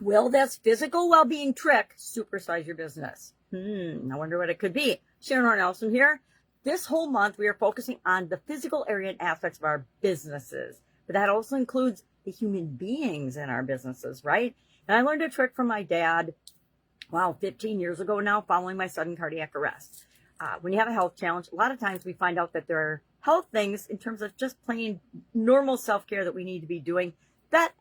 Will this physical well-being trick supersize your business? I wonder what it could be. Sharon Horne-Ellstrom here. This whole month, we are focusing on the physical area and aspects of our businesses, but that also includes the human beings in our businesses, right? And I learned a trick from my dad, 15 years ago now, following my sudden cardiac arrest. When you have a health challenge, a lot of times we find out that there are health things in terms of just plain normal self-care that we need to be doing that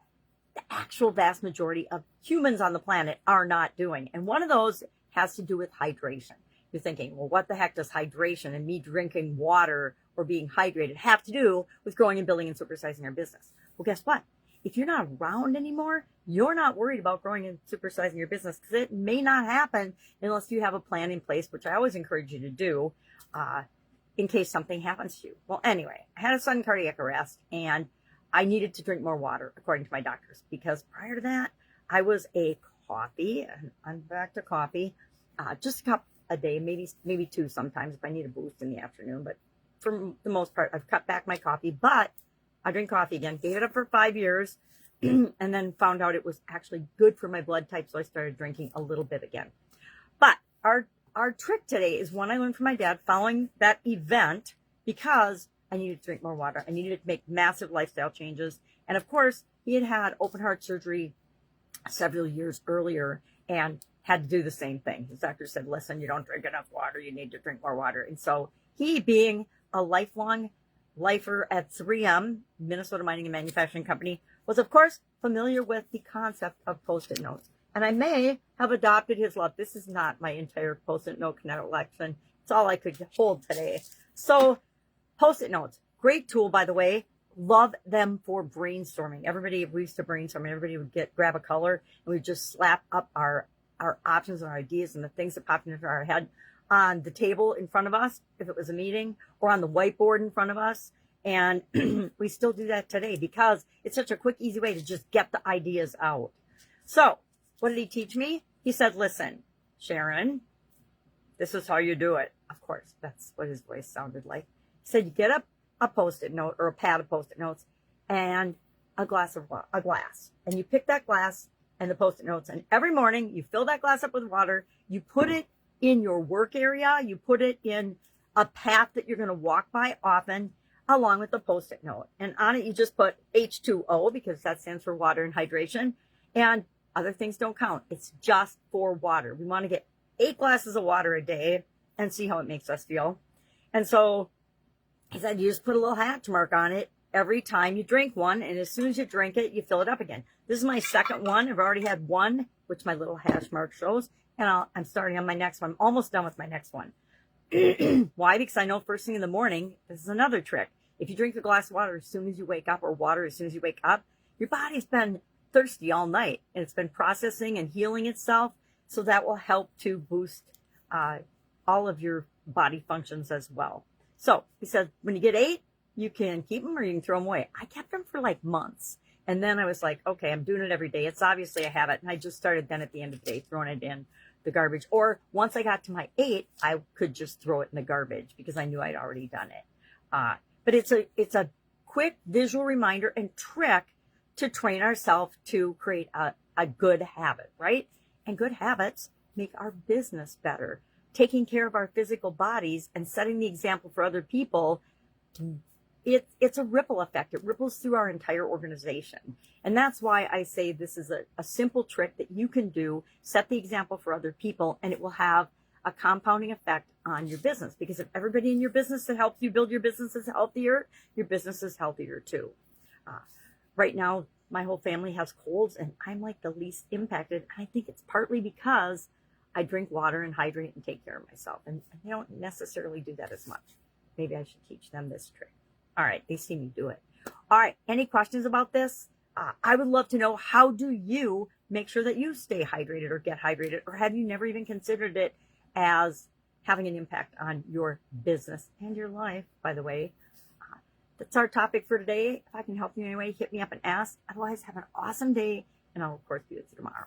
the actual vast majority of humans on the planet are not doing. And one of those has to do with hydration. You're thinking, well, what the heck does hydration and me drinking water or being hydrated have to do with growing and building and supersizing our business? Well, guess what? If you're not around anymore, you're not worried about growing and supersizing your business because it may not happen unless you have a plan in place, which I always encourage you to do in case something happens to you. Well, anyway, I had a sudden cardiac arrest and I needed to drink more water, according to my doctors, because prior to that, I was a coffee, and I'm back to coffee, just a cup a day, maybe two sometimes if I need a boost in the afternoon. But for the most part, I've cut back my coffee, but I drink coffee again. Gave it up for 5 years, and then found out it was actually good for my blood type, so I started drinking a little bit again. But our trick today is one I learned from my dad following that event, because I needed to drink more water. I needed to make massive lifestyle changes. And of course, he had had open heart surgery several years earlier and had to do the same thing. His doctor said, listen, you don't drink enough water. You need to drink more water. And so he, being a lifelong lifer at 3M, Minnesota Mining and Manufacturing Company, was of course familiar with the concept of Post-it notes. And I may have adopted his love. This is not my entire Post-it note collection. It's all I could hold today. So Post-it notes, great tool, by the way. Love them for brainstorming. We used to brainstorm, and everybody would grab a color, and we'd just slap up our options and our ideas and the things that popped into our head on the table in front of us, if it was a meeting, or on the whiteboard in front of us. And we still do that today because it's such a quick, easy way to just get the ideas out. So what did he teach me? He said, listen, Sharon, this is how you do it. Of course, that's what his voice sounded like. He said, you get a Post-it note or a pad of Post-it notes and a glass, and you pick that glass and the Post-it notes, and every morning you fill that glass up with water, you put it in your work area, you put it in a path that you're going to walk by often, along with the Post-it note. And on it you just put H2O, because that stands for water and hydration, and other things don't count. It's just for water. We want to get 8 glasses of water a day and see how it makes us feel. And so he said, you just put a little hash mark on it every time you drink one, and as soon as you drink it, you fill it up again. This is my second one. I've already had one, which my little hash mark shows, and I'm starting on my next one. I'm almost done with my next one. Why? Because I know first thing in the morning, this is another trick. If you drink a glass of water as soon as you wake up, or water as soon as you wake up, your body's been thirsty all night, and it's been processing and healing itself, so that will help to boost all of your body functions as well. So he said, when you get 8, you can keep them or you can throw them away. I kept them for like months. And then I was like, okay, I'm doing it every day. It's obviously a habit. And I just started then at the end of the day throwing it in the garbage. Or once I got to my 8, I could just throw it in the garbage because I knew I'd already done it. But it's a quick visual reminder and trick to train ourselves to create a good habit, right? And good habits make our business better. Taking care of our physical bodies and setting the example for other people, it's a ripple effect. It ripples through our entire organization. And that's why I say this is a simple trick that you can do, set the example for other people, and it will have a compounding effect on your business. Because if everybody in your business that helps you build your business is healthier, your business is healthier too. Right now, my whole family has colds, and I'm like the least impacted. I think it's partly because I drink water and hydrate and take care of myself. And they don't necessarily do that as much. Maybe I should teach them this trick. All right, they see me do it. All right, any questions about this? I would love to know, how do you make sure that you stay hydrated or get hydrated? Or have you never even considered it as having an impact on your business and your life, by the way? That's our topic for today. If I can help you in any way, hit me up and ask. Otherwise, have an awesome day, and I'll, of course, be with you tomorrow.